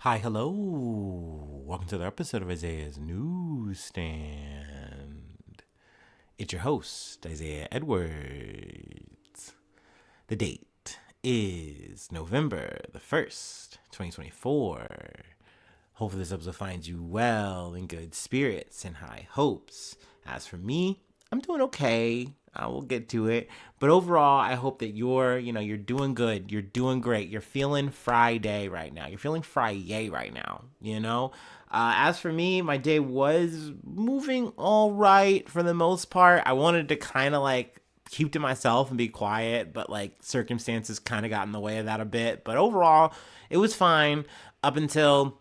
Hi, hello. Welcome to the episode of Isaiah's Newsstand. It's your host, Isaiah Edwards. The date is November the 1st, 2024. Hopefully, this episode finds you well, in good spirits, and high hopes. As for me, I'm doing okay. I will get to it. But overall, I hope that you're doing good. You're doing great. You're feeling Friday right now. You're feeling Friday right now. As for me, my day was moving all right for the most part. I wanted to kind of like keep to myself and be quiet, but like circumstances kind of got in the way of that a bit. But overall, it was fine up until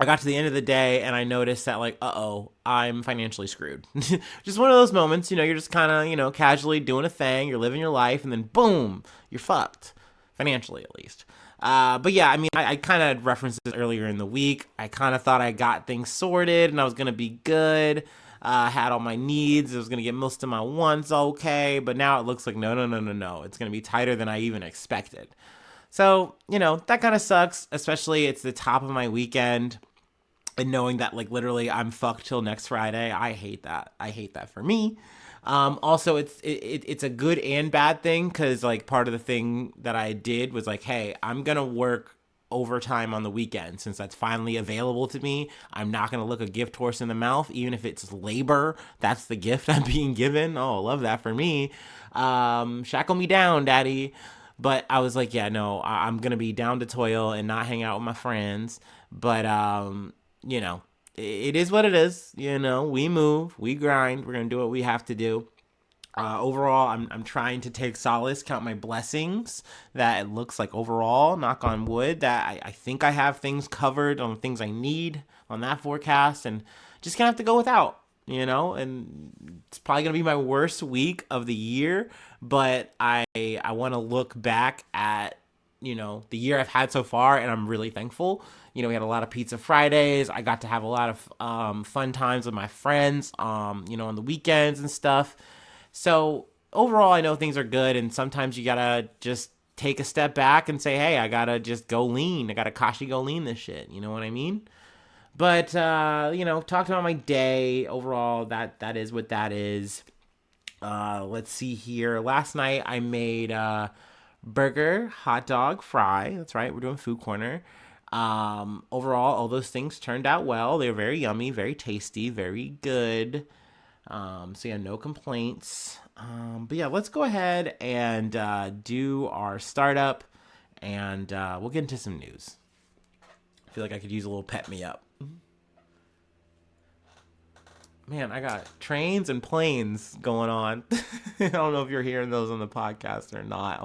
I got to the end of the day and I noticed that like, I'm financially screwed. Just one of those moments, you're just kind of, casually doing a thing, you're living your life, and then boom, you're fucked. Financially, at least. But yeah, I mean, I kind of referenced this earlier in the week. I kind of thought I got things sorted and I was going to be good. Had all my needs. I was going to get most of my wants okay. But now it looks like no, no, no, no, no. It's going to be tighter than I even expected. So, that kind of sucks, especially it's the top of my weekend. And knowing that like literally I'm fucked till next Friday, I hate that. I hate that for me. Also, it's a good and bad thing because like part of the thing that I did was like, hey, I'm gonna work overtime on the weekend since that's finally available to me. I'm not gonna look a gift horse in the mouth, even if it's labor. That's the gift I'm being given. Oh, love that for me. Shackle me down, daddy. But I was like, yeah, no, I'm gonna be down to toil and not hang out with my friends. But it is what it is. We move, we grind, we're gonna do what we have to do. Overall, I'm trying to take solace, count my blessings. That it looks like overall, knock on wood, that I think I have things covered on things I need on that forecast, and just gonna have to go without. And it's probably gonna be my worst week of the year. But I want to look back at the year I've had so far, and I'm really thankful. We had a lot of pizza Fridays. I got to have a lot of fun times with my friends, on the weekends and stuff. So overall, I know things are good, and sometimes you gotta just take a step back and say, hey, I gotta just go lean. I gotta Kashi go lean this shit. You know what I mean? But talking about my day overall, that is what that is. Let's see here. Last night I made burger, hot dog, fry. That's right. We're doing food corner. Overall, all those things turned out well. They were very yummy, very tasty, very good. So yeah, no complaints. But yeah, let's go ahead and do our startup, and we'll get into some news. I feel like I could use a little pep me up. Man, I got trains and planes going on. I don't know if you're hearing those on the podcast or not.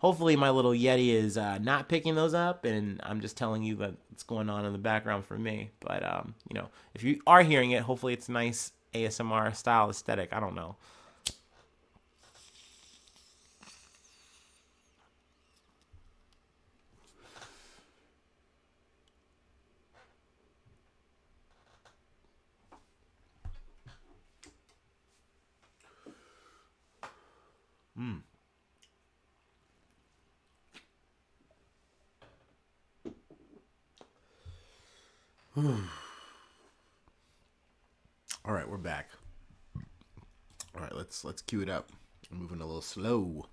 Hopefully my little Yeti is not picking those up, and I'm just telling you that what's going on in the background for me. But if you are hearing it, hopefully it's nice ASMR style aesthetic. I don't know. All right, we're back. All right, let's cue it up. I'm moving a little slowly.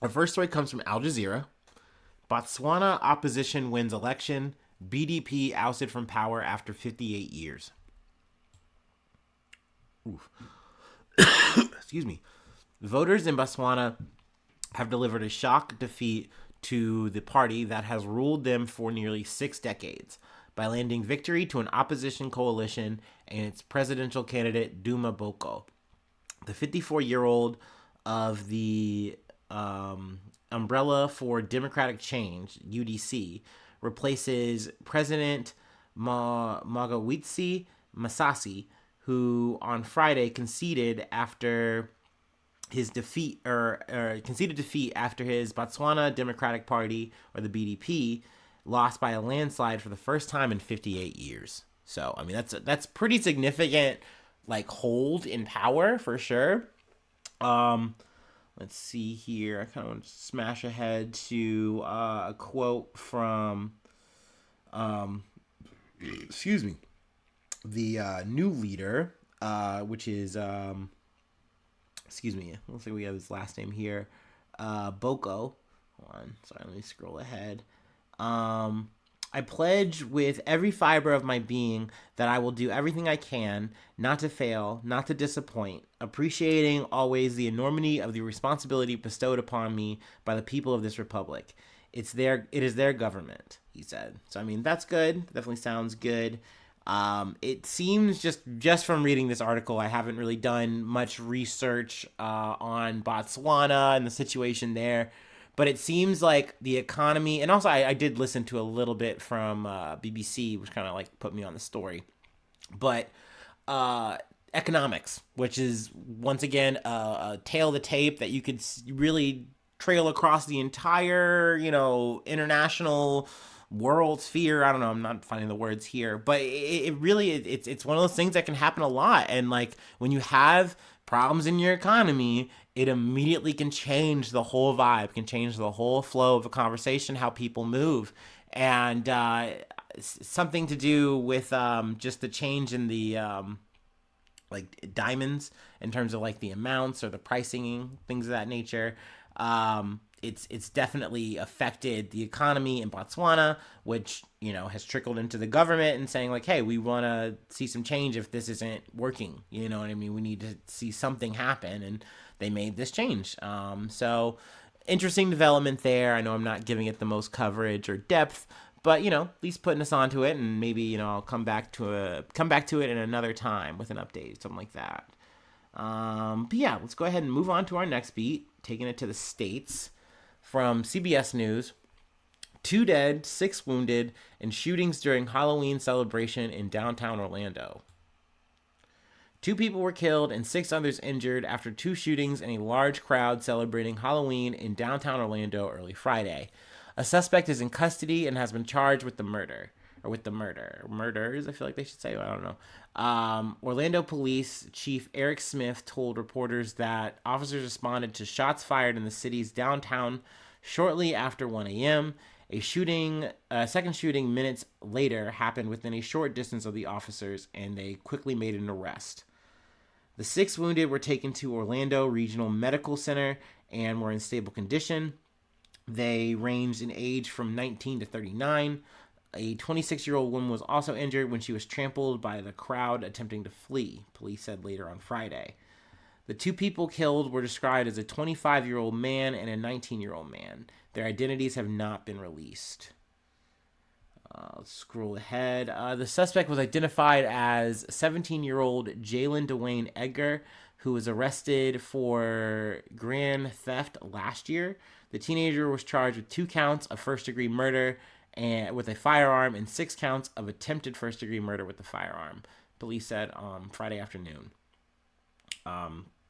Our first story comes from Al Jazeera. Botswana opposition wins election. BDP ousted from power after 58 years. Oof. Excuse me. Voters in Botswana have delivered a shock defeat to the party that has ruled them for nearly 6 decades by landing victory to an opposition coalition and its presidential candidate Duma Boko. The 54-year-old of the Umbrella for Democratic Change (UDC) replaces President Magawitsi Masasi, who on Friday conceded after his defeat or conceded defeat after his Botswana Democratic Party, or the BDP, lost by a landslide for the first time in 58 years. So I mean that's pretty significant, like hold in power for sure. Let's see here. I kind of want to smash ahead to a quote from, um, excuse me, the new leader, which is, excuse me, let's see, we have his last name here, Boko. Hold on, sorry, let me scroll ahead. I pledge with every fiber of my being that I will do everything I can not to fail, not to disappoint, appreciating always the enormity of the responsibility bestowed upon me by the people of this republic. It is their government, he said. So I mean, that's good. Definitely sounds good. It seems just from reading this article, I haven't really done much research on Botswana and the situation there. But it seems like the economy, and also I did listen to a little bit from BBC, which kind of like put me on the story. But economics, which is once again a tail of the tape that you could really trail across the entire, international world sphere. I don't know, I'm not finding the words here, but it really it's one of those things that can happen a lot. And like when you have problems in your economy, it immediately can change the whole vibe, can change the whole flow of a conversation, how people move. And something to do with just the change in the like diamonds in terms of like the amounts or the pricing, things of that nature. It's definitely affected the economy in Botswana, which has trickled into the government and saying like, hey, we want to see some change if this isn't working. You know what I mean? We need to see something happen, and they made this change. So interesting development there. I know I'm not giving it the most coverage or depth, but at least putting us onto it, and maybe I'll come back to it in another time with an update, something like that. But yeah, let's go ahead and move on to our next beat, taking it to the States. From CBS News, 2 dead, 6 wounded in shootings during Halloween celebration in downtown Orlando. 2 people were killed and 6 others injured after 2 shootings in a large crowd celebrating Halloween in downtown Orlando early Friday. A suspect is in custody and has been charged with the murder. Or with the murders, I feel like they should say. I don't know. Orlando Police Chief Eric Smith told reporters that officers responded to shots fired in the city's downtown shortly after 1 a.m. A second shooting minutes later happened within a short distance of the officers, and they quickly made an arrest. The 6 wounded were taken to Orlando Regional Medical Center and were in stable condition. They ranged in age from 19 to 39. A 26-year-old woman was also injured when she was trampled by the crowd attempting to flee, police said later on Friday. The 2 people killed were described as a 25-year-old man and a 19-year-old man. Their identities have not been released. Let's scroll ahead. The suspect was identified as 17-year-old Jalen Dwayne Edgar, who was arrested for grand theft last year. The teenager was charged with 2 counts of first-degree murder and with a firearm and 6 counts of attempted first-degree murder with a firearm, police said on Friday afternoon.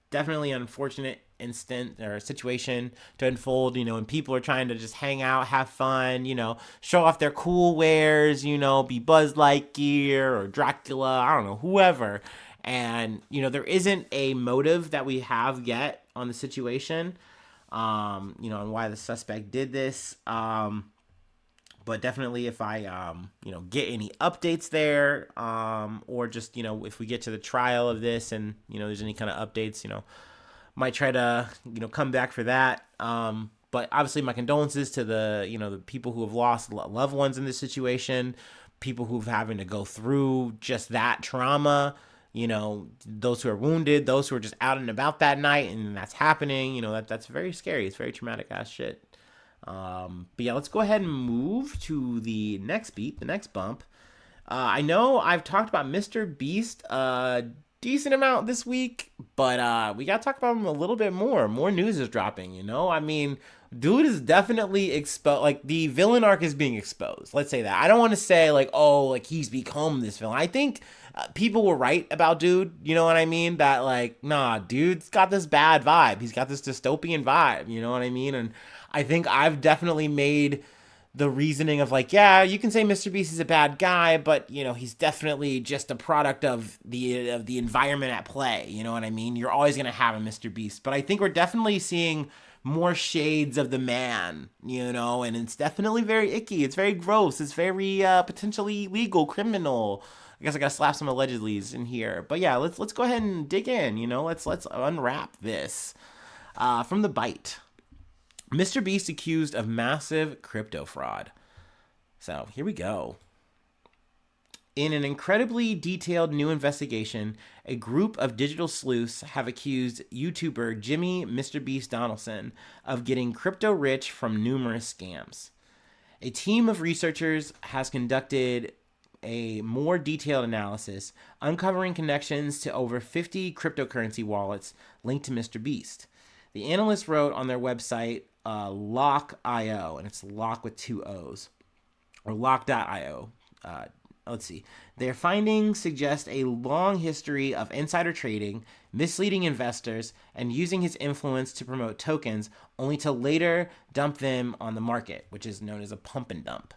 Definitely an unfortunate instant or situation to unfold, when people are trying to just hang out, have fun, show off their cool wares, be Buzz Lightyear or Dracula, I don't know, whoever. And, there isn't a motive that we have yet on the situation, and why the suspect did this. But definitely if I, get any updates there, or just, if we get to the trial of this and, there's any kind of updates, might try to, come back for that. But obviously my condolences to the, the people who have lost loved ones in this situation, people who've having to go through just that trauma, those who are wounded, those who are just out and about that night and that's happening, that's very scary. It's very traumatic ass shit. But yeah, let's go ahead and move to the next beat, the next bump. I know I've talked about Mr. Beast a decent amount this week, but we gotta talk about him a little bit more. More news is dropping, I mean, dude is definitely exposed. Like, the villain arc is being exposed. Let's say that. I don't want to say, like, oh, like, he's become this villain. I think people were right about dude, you know what I mean? That, like, nah, dude's got this bad vibe. He's got this dystopian vibe, you know what I mean? And I think I've definitely made the reasoning of like, yeah, you can say Mr. Beast is a bad guy, but he's definitely just a product of the environment at play. You know what I mean? You're always gonna have a Mr. Beast, but I think we're definitely seeing more shades of the man, and it's definitely very icky. It's very gross. It's very potentially illegal, criminal. I guess I gotta slap some allegedlys in here, but yeah, let's go ahead and dig in. Let's unwrap this from the bite. Mr. Beast accused of massive crypto fraud. So here we go. In an incredibly detailed new investigation, a group of digital sleuths have accused YouTuber Jimmy Mr. Beast Donaldson of getting crypto rich from numerous scams. A team of researchers has conducted a more detailed analysis, uncovering connections to over 50 cryptocurrency wallets linked to Mr. Beast. The analysts wrote on their website, Lock.io, and it's lock with two O's, or lock.io. Let's see. Their findings suggest a long history of insider trading, misleading investors, and using his influence to promote tokens, only to later dump them on the market, which is known as a pump and dump.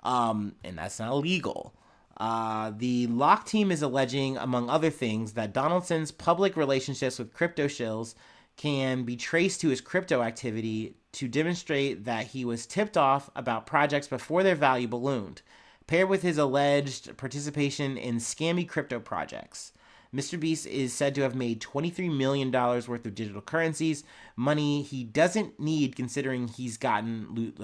And that's not illegal. The Lock team is alleging, among other things, that Donaldson's public relationships with crypto shills can be traced to his crypto activity to demonstrate that he was tipped off about projects before their value ballooned, paired with his alleged participation in scammy crypto projects. Mr. Beast is said to have made $23 million worth of digital currencies, money he doesn't need considering he's gotten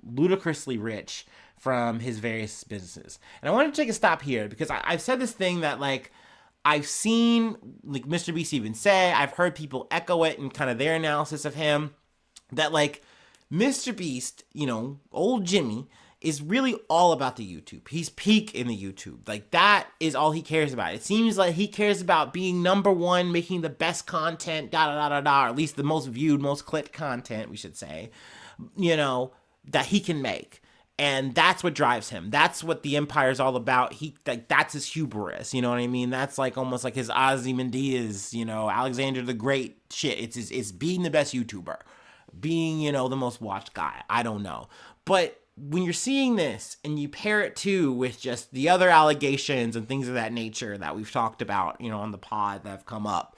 ludicrously rich from his various businesses. And I want to take a stop here because I've said this thing that, like, I've seen like Mr. Beast even say, I've heard people echo it in kind of their analysis of him, that like Mr. Beast, old Jimmy, is really all about the YouTube. He's peak in the YouTube. Like, that is all he cares about. It seems like he cares about being number one, making the best content, or at least the most viewed, most clicked content, we should say, that he can make. And that's what drives him. That's what the Empire's all about. That's his hubris. You know what I mean? That's like almost like his Ozymandias, Alexander the Great shit. It's being the best YouTuber, being, the most watched guy. I don't know. But when you're seeing this and you pair it too with just the other allegations and things of that nature that we've talked about, on the pod that have come up,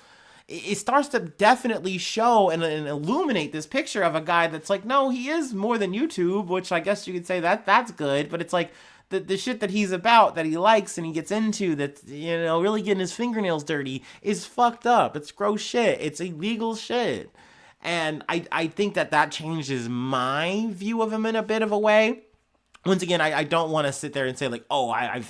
it starts to definitely show and illuminate this picture of a guy that's like, no, he is more than YouTube, which I guess you could say that's good, but it's like the shit that he's about, that he likes and he gets into, that, really getting his fingernails dirty, is fucked up. It's gross shit. It's illegal shit. And I think that changes my view of him in a bit of a way. Once again, I don't want to sit there and say like, oh, I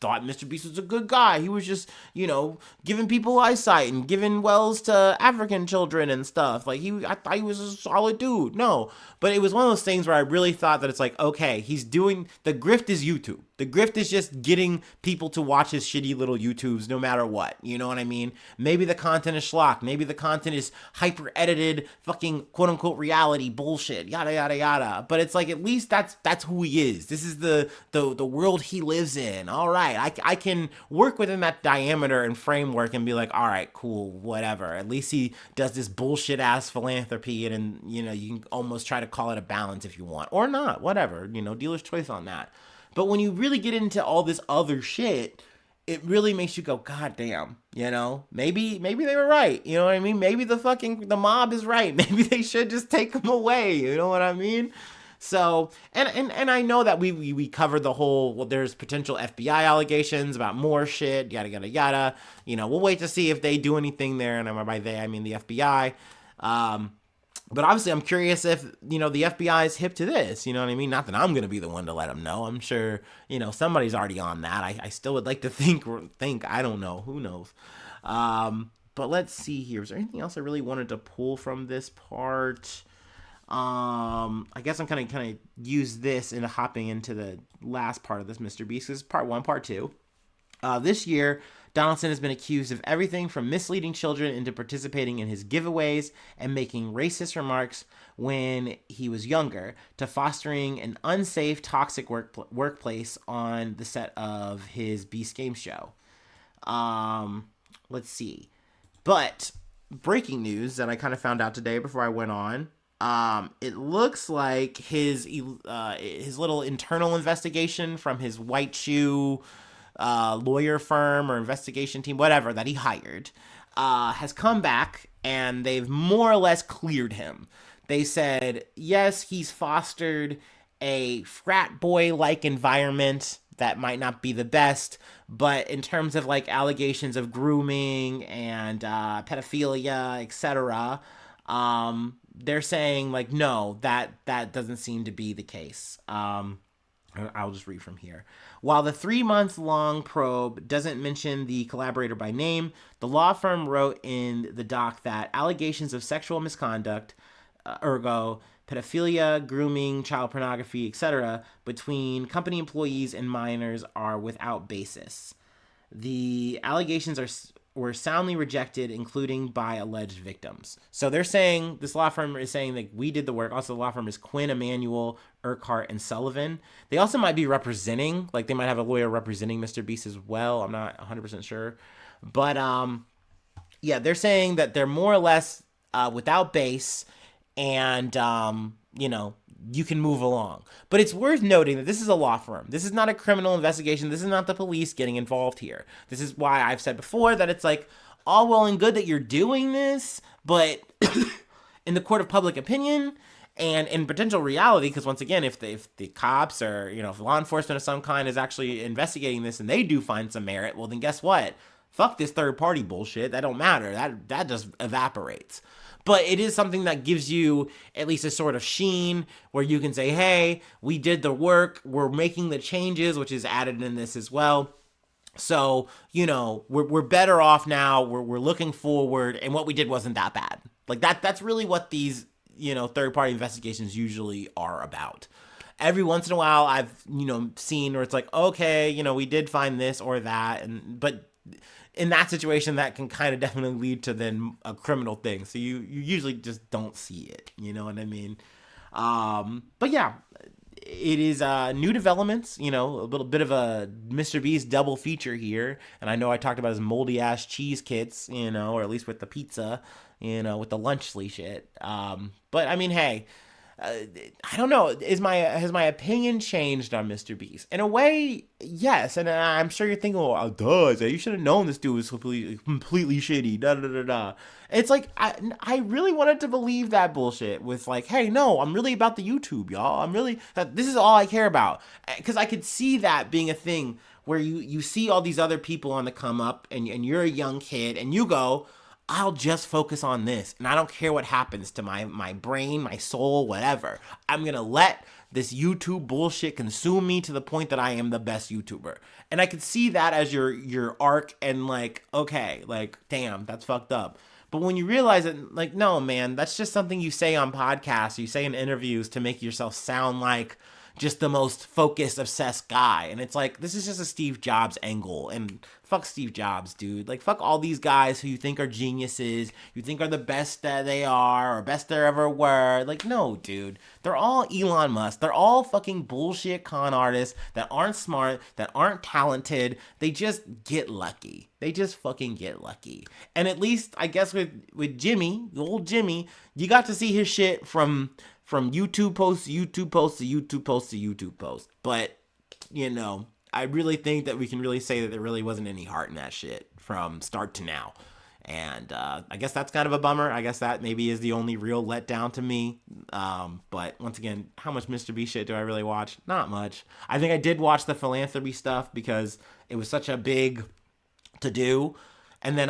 thought Mr. Beast was a good guy. He was just, giving people eyesight and giving wells to African children and stuff. Like, I thought he was a solid dude. No, but it was one of those things where I really thought that it's like, okay, he's doing, the grift is YouTube. The grift is just getting people to watch his shitty little YouTubes no matter what. You know what I mean? Maybe the content is schlock. Maybe the content is hyper edited fucking quote unquote reality bullshit. Yada, yada, yada. But it's like, at least that's who he is. This is the world he lives in. All right. I can work within that diameter and framework and be like, all right, cool, whatever. At least he does this bullshit ass philanthropy, and you can almost try to call it a balance if you want, or not, whatever, dealer's choice on that. But when you really get into all this other shit, it really makes you go, God damn, maybe they were right. You know what I mean? Maybe the mob is right. Maybe they should just take him away. You know what I mean? So, and I know that we covered the whole, well, there's potential FBI allegations about more shit, yada, yada, yada. We'll wait to see if they do anything there. And by they, I mean the FBI. But obviously, I'm curious if, the FBI is hip to this, you know what I mean? Not that I'm going to be the one to let them know. I'm sure, somebody's already on that. I still would like to think, I don't know. Who knows? But let's see here. Is there anything else I really wanted to pull from this part? I guess I'm kind of use this into hopping into the last part of this Mr. Beast. This is part 1, part 2. This year, Donaldson has been accused of everything from misleading children into participating in his giveaways and making racist remarks when he was younger, to fostering an unsafe, toxic workplace on the set of his Beast Game show. Let's see. But breaking news that I kind of found out today before I went on. It looks like his little internal investigation from his white shoe lawyer firm or investigation team, whatever, that he hired, has come back, and they've more or less cleared him. They said, yes, he's fostered a frat boy like environment that might not be the best, but in terms of like allegations of grooming and pedophilia, etc., they're saying like no, that doesn't seem to be the case. I'll just read from here. While the 3 month long probe doesn't mention the collaborator by name, the law firm wrote in the doc that allegations of sexual misconduct, ergo pedophilia, grooming, child pornography, etc., between company employees and minors are without basis. The allegations were soundly rejected, including by alleged victims. So they're saying, this law firm is saying that we did the work. Also, the law firm is Quinn, Emanuel, Urquhart, and Sullivan. They also might be representing, like they might have a lawyer representing Mr. Beast as well. I'm not 100% sure. But yeah, they're saying that they're more or less without base, and you can move along. But it's worth noting that this is a law firm. This is not a criminal investigation. This is not the police getting involved here. This is why I've said before that it's like all well and good that you're doing this, but in the court of public opinion and in potential reality, because once again, if the cops or if law enforcement of some kind is actually investigating this and they do find some merit, well then guess what? Fuck this third party bullshit. That don't matter. That just evaporates. But it is something that gives you at least a sort of sheen where you can say, hey, we did the work, we're making the changes, which is added in this as well. So, we're better off now, we're looking forward, and what we did wasn't that bad. Like that's really what these, third-party investigations usually are about. Every once in a while I've, seen where it's like, okay, we did find this or that, but in that situation, that can kind of definitely lead to then a criminal thing. So you usually just don't see it. You know what I mean? But yeah, it is new developments. A little bit of a Mr. Beast double feature here. And I know I talked about his moldy ass cheese kits, or at least with the pizza, with the lunchly shit. But I mean, hey. I don't know. Has my opinion changed on Mr. Beast? In a way, yes. And I'm sure you're thinking, well, duh, you should have known this dude was completely shitty. Da da da da. It's like I really wanted to believe that bullshit with like, hey, no, I'm really about the YouTube, y'all. This is all I care about, because I could see that being a thing where you see all these other people on the come up, and you're a young kid, and you go, I'll just focus on this, and I don't care what happens to my brain, my soul, whatever. I'm going to let this YouTube bullshit consume me to the point that I am the best YouTuber. And I could see that as your arc, and like, okay, like, damn, that's fucked up. But when you realize it, like, no, man, that's just something you say on podcasts, you say in interviews to make yourself sound like just the most focused, obsessed guy. And it's like, this is just a Steve Jobs angle. And fuck Steve Jobs, dude. Like, fuck all these guys who you think are geniuses, you think are the best that they are, or best there ever were. Like, no, dude. They're all Elon Musk. They're all fucking bullshit con artists that aren't smart, that aren't talented. They just get lucky. They just fucking get lucky. And at least, I guess with Jimmy, the old Jimmy, you got to see his shit from YouTube post to YouTube post to YouTube post to YouTube post. But, I really think that we can really say that there really wasn't any heart in that shit from start to now. And I guess that's kind of a bummer. I guess that maybe is the only real letdown to me. But once again, how much Mr. B shit do I really watch? Not much. I think I did watch the philanthropy stuff because it was such a big to do. And then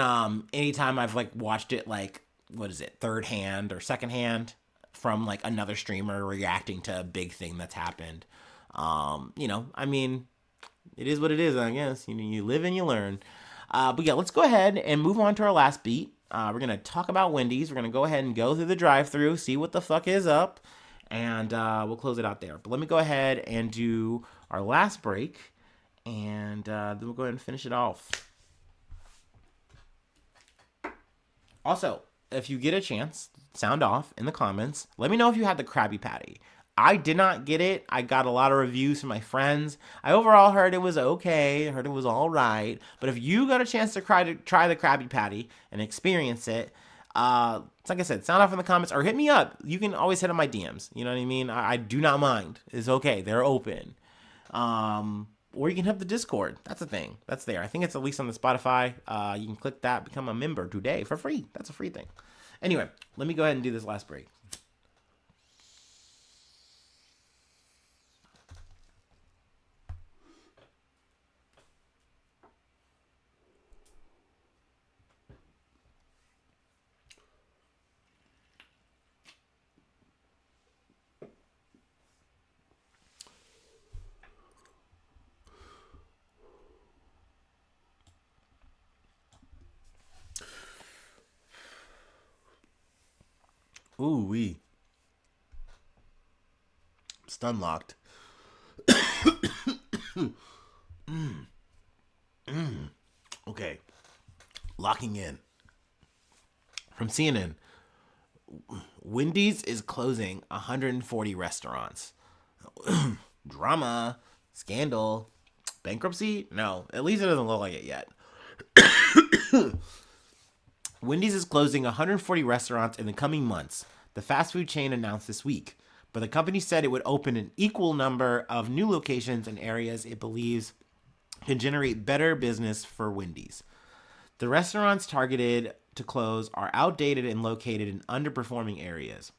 anytime I've like watched it, like, what is it, third hand or second hand from like another streamer reacting to a big thing that's happened, I mean, it is what it is, I guess. You live and you learn. But yeah, let's go ahead and move on to our last beat. We're going to talk about Wendy's. We're going to go ahead and go through the drive-thru, see what the fuck is up, and we'll close it out there. But let me go ahead and do our last break, and then we'll go ahead and finish it off. Also, if you get a chance, sound off in the comments. Let me know if you had the Krabby Patty. I did not get it. I got a lot of reviews from my friends. I overall heard it was okay. I heard it was all right. But if you got a chance to try the Krabby Patty and experience it, Like I said, sound off in the comments or hit me up. You can always hit on my DMs. You know what I mean? I do not mind. It's okay. They're open. Or you can have the Discord. That's a thing. That's there. I think it's at least on the Spotify. You can click that, become a member today for free. That's a free thing. Anyway, let me go ahead and do this last break. Ooh wee. Stun locked. Okay. Locking in. From CNN. Wendy's is closing 140 restaurants. Drama. Scandal. Bankruptcy? No. At least it doesn't look like it yet. Wendy's is closing 140 restaurants in the coming months, the fast food chain announced this week. But the company said it would open an equal number of new locations in areas it believes can generate better business for Wendy's. The restaurants targeted to close are outdated and located in underperforming areas.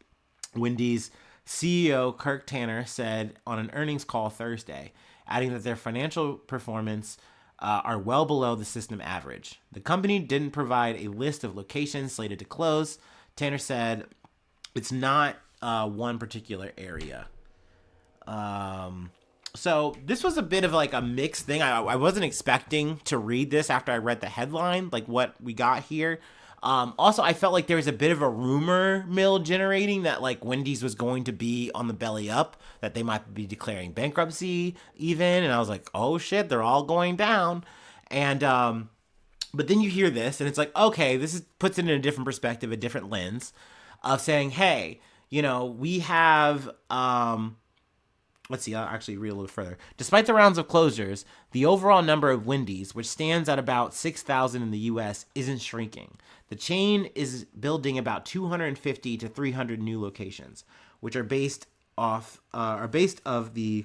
Wendy's CEO Kirk Tanner said on an earnings call Thursday, adding that their financial performance are well below the system average. The company didn't provide a list of locations slated to close. Tanner said it's not one particular area. So this was a bit of like a mixed thing. I wasn't expecting to read this after I read the headline, like what we got here. Also, I felt like there was a bit of a rumor mill generating that like Wendy's was going to be on the belly up, that they might be declaring bankruptcy even. And I was like, oh shit, they're all going down. And, but then you hear this and it's like, okay, puts it in a different perspective, a different lens of saying, hey, you know, we have, let's see, I'll actually read a little further. Despite the rounds of closures, the overall number of Wendy's, which stands at about 6,000 in the U.S., isn't shrinking. The chain is building about 250 to 300 new locations, which are based of the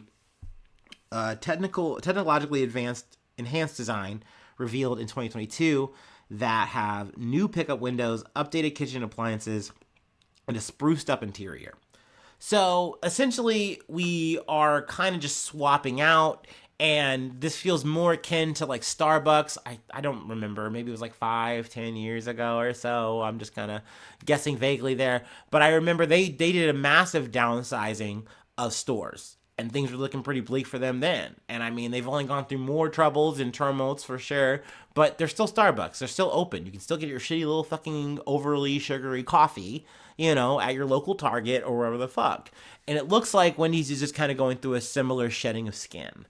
technologically enhanced design revealed in 2022 that have new pickup windows, updated kitchen appliances, and a spruced up interior. So essentially, we are kind of just swapping out, and this feels more akin to like Starbucks. I don't remember. Maybe it was like 5-10 years ago or so. I'm just kind of guessing vaguely there. But I remember they did a massive downsizing of stores, and things were looking pretty bleak for them then. And I mean, they've only gone through more troubles and turmoils for sure, but they're still Starbucks. They're still open. You can still get your shitty little fucking overly sugary coffee, you know, at your local Target or wherever the fuck. And it looks like Wendy's is just kind of going through a similar shedding of skin.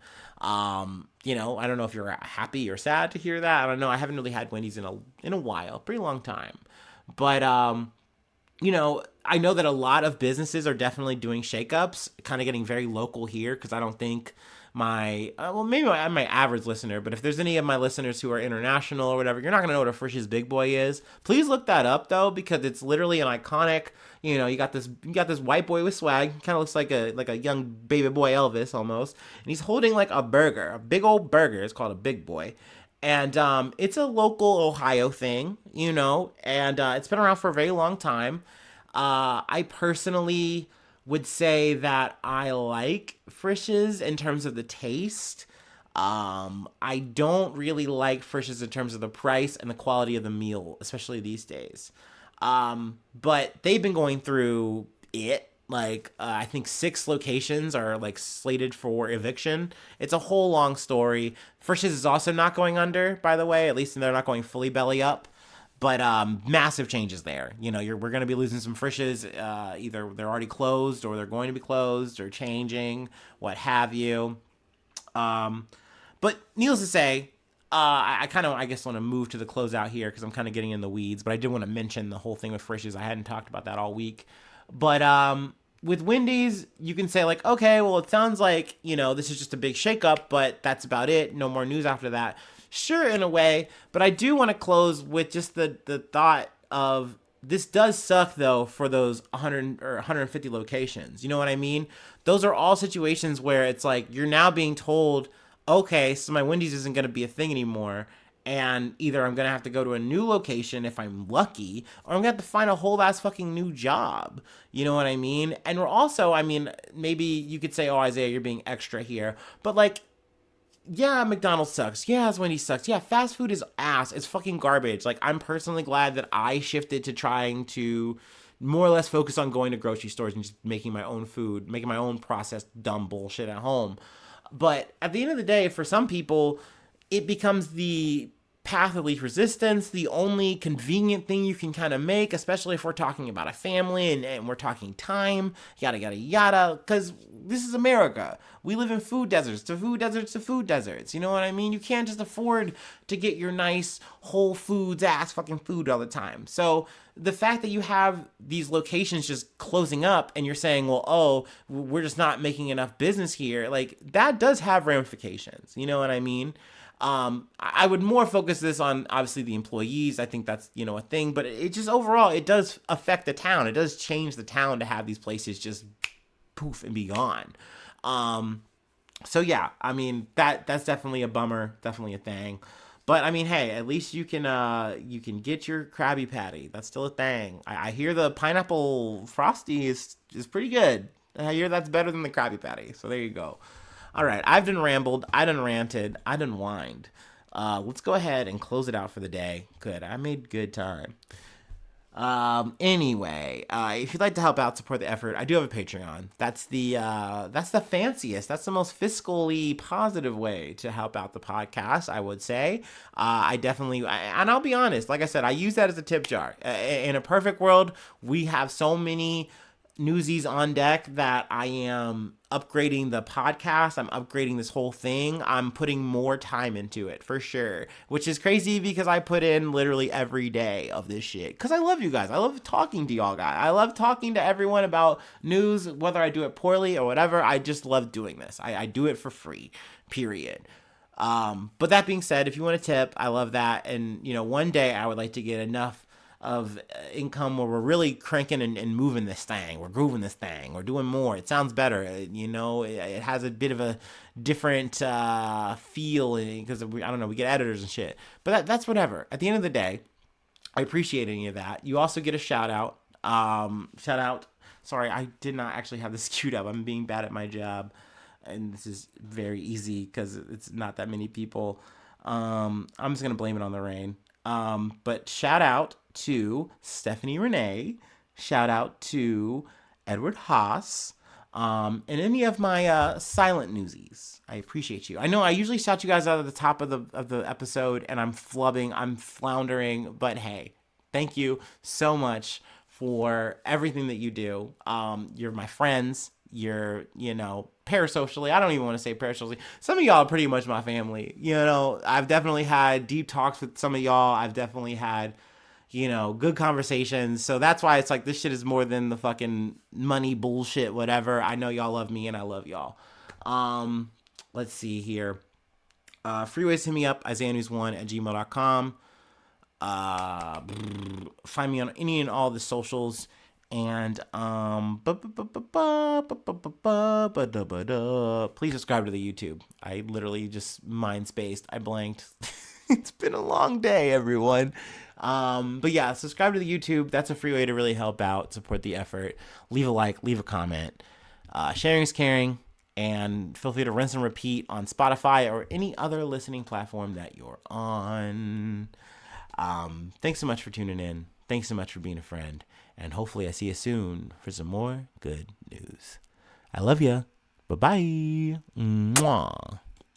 You know, I don't know if you're happy or sad to hear that. I don't know. I haven't really had Wendy's in a while, pretty long time. But, you know, I know that a lot of businesses are definitely doing shakeups, kind of getting very local here, because I don't think maybe I'm my average listener, but if there's any of my listeners who are international or whatever, you're not going to know what a Frisch's Big Boy is. Please look that up, though, because it's literally an iconic, you know, you got this white boy with swag, kind of looks like a young baby boy Elvis almost, and he's holding like a burger, a big old burger. It's called a Big Boy. And it's a local Ohio thing, you know, and it's been around for a very long time. I personally would say that I like Frisch's in terms of the taste. I don't really like Frisch's in terms of the price and the quality of the meal, especially these days. But they've been going through it. Like, I think 6 locations are like slated for eviction. It's a whole long story. Frisch's is also not going under, by the way. At least they're not going fully belly up. But massive changes there. You know, we're going to be losing some Frisch's. Either they're already closed or they're going to be closed or changing, what have you. But needless to say, I kind of, I guess, want to move to the closeout here because I'm kind of getting in the weeds. But I did want to mention the whole thing with Frisch's. I hadn't talked about that all week. But with Wendy's, you can say like, okay, well, it sounds like, you know, this is just a big shakeup, but that's about it. No more news after that. Sure, in a way, but I do want to close with just the thought of, this does suck though for those 100 or 150 locations. You know what I mean? Those are all situations where it's like you're now being told, okay, so my Wendy's isn't going to be a thing anymore. And either I'm going to have to go to a new location if I'm lucky, or I'm going to have to find a whole ass fucking new job. You know what I mean? And we're also, I mean, maybe you could say, oh, Isaiah, you're being extra here. But like, yeah, McDonald's sucks. Yeah, Wendy's sucks. Yeah, fast food is ass. It's fucking garbage. Like, I'm personally glad that I shifted to trying to more or less focus on going to grocery stores and just making my own food, making my own processed dumb bullshit at home. But at the end of the day, for some people, it becomes the path of least resistance, the only convenient thing you can kind of make, especially if we're talking about a family and we're talking time, yada, yada, yada, because this is America. We live in food deserts to food deserts to food deserts. You know what I mean? You can't just afford to get your nice Whole Foods ass fucking food all the time. So the fact that you have these locations just closing up and you're saying, well, oh, we're just not making enough business here, like that does have ramifications. You know what I mean? I would more focus this on obviously the employees. I think that's, you know, a thing, but it just overall, it does affect the town. It does change the town to have these places just poof and be gone. So yeah, I mean, that's definitely a bummer, definitely a thing. But I mean, hey, at least you can get your Krabby Patty. That's still a thing. I hear the pineapple frosty is pretty good. I hear that's better than the Krabby Patty. So there you go. All right, I've done rambled, I done ranted, I done whined. Let's go ahead and close it out for the day. Good, I made good time. Anyway, if you'd like to help out, support the effort, I do have a Patreon. That's the fanciest, that's the most fiscally positive way to help out the podcast, I would say. I definitely, and I'll be honest, like I said, I use that as a tip jar. In a perfect world, we have so many Newsies on deck that I am upgrading the podcast. I'm upgrading this whole thing. I'm putting more time into it for sure, which is crazy because I put in literally every day of this shit because I love you guys. I love talking to y'all guys. I love talking to everyone about news, whether I do it poorly or whatever. I just love doing this. I do it for free, period. But that being said, if you want a tip, I love that. And, you know, one day I would like to get enough of income where we're really cranking and moving this thing. We're grooving this thing. We're doing more. It sounds better. You know, it has a bit of a different feel because I don't know, we get editors and shit. But that's whatever. At the end of the day, I appreciate any of that. You also get a shout out. Sorry, I did not actually have this queued up. I'm being bad at my job. And this is very easy because it's not that many people. I'm just going to blame it on the rain. But shout out to Stephanie Renee, shout out to Edward Haas, and any of my silent newsies. I appreciate you. I know I usually shout you guys out at the top of the episode, and I'm floundering, but hey, thank you so much for everything that you do. You're my friends. You're, you know, parasocially. I don't even want to say parasocially. Some of y'all are pretty much my family. You know, I've definitely had deep talks with some of y'all. I've definitely had, you know, good conversations. So that's why it's like this shit is more than the fucking money bullshit, whatever. I know y'all love me and I love y'all. Let's see here. Free ways to hit me up, isaiahnews1@gmail.com. Find me on any and all the socials. And please subscribe to the YouTube. I literally just mind spaced. I blanked. It's been a long day, everyone. But yeah, subscribe to the YouTube. That's a free way to really help out, support the effort. Leave a like, leave a comment. Sharing is caring. And feel free to rinse and repeat on Spotify or any other listening platform that you're on. Thanks so much for tuning in. Thanks so much for being a friend. And hopefully I see you soon for some more good news. I love ya. Bye-bye. Mwah.